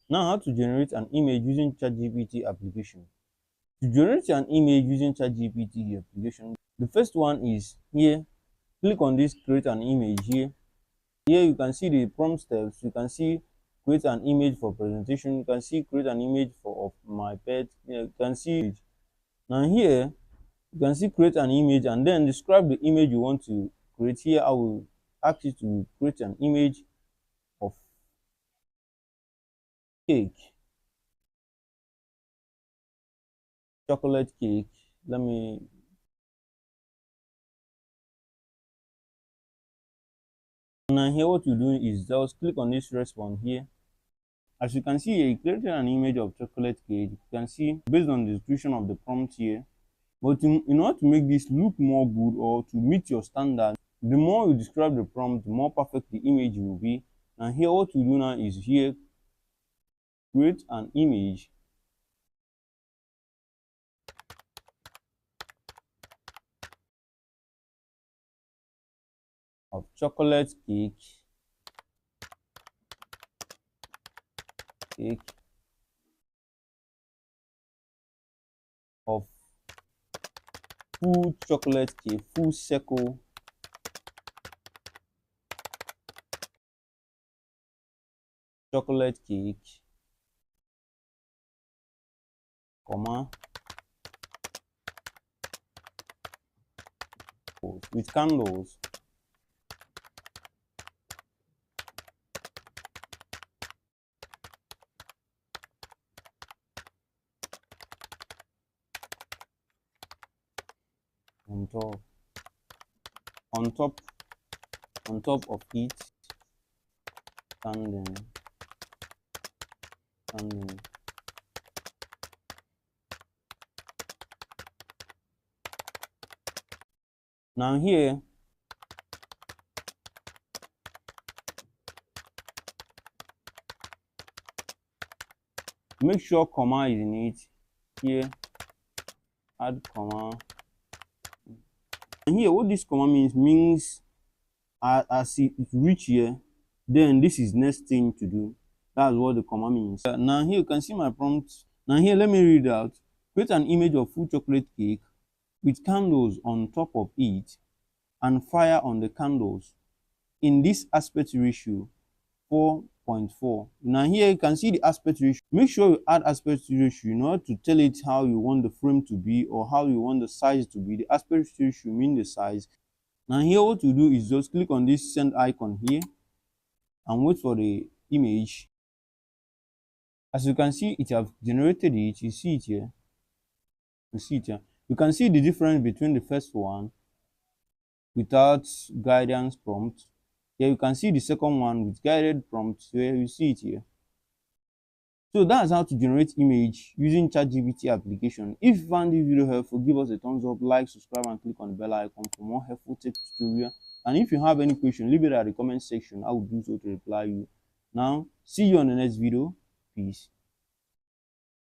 Now, how to generate an image using ChatGPT application. To generate an image using ChatGPT application, the first one is here. Click on this create an image here. Here you can see the prompt steps. You can see create an image for presentation. You can see create an image for of my pet. You can see now here you can see create an image and then describe the image you want to create. Here I will ask you to create an image of cake, chocolate cake. Let me now here what you do is just click on this response here. As you can see here, it created an image of chocolate cake. You can see based on the description of the prompt here. But in order to make this look more good or to meet your standard, the more you describe the prompt, the more perfect the image will be. And here what you do now is here create an image of chocolate cake of full chocolate cake, full circle chocolate cake, comma, with candles on top on top on top of it, standing. Now here make sure comma is in it. Here add comma. And here what this comma means as it reach here, then this is next thing to do. That's what the comma means. Now here you can see my prompt. Now here let me read out. Create an image of full chocolate cake with candles on top of it and fire on the candles in this aspect ratio 4.4. Now here you can see the aspect ratio. Make sure you add aspect ratio in order to tell it how you want the frame to be or how you want the size to be. The aspect ratio means the size. Now here what you do is just click on this send icon here and wait for the image. As you can see, it have generated it. You see it here. You see it here. You can see the difference between the first one without guidance prompt. Here you can see the second one with guided prompt. Where you see it here. So that's how to generate image using ChatGPT application. If you found this video helpful, give us a thumbs up, like, subscribe, and click on the bell icon for more helpful tech tutorial. And if you have any question, leave it at the comment section. I will do so to reply you. Now, see you on the next video. Peace.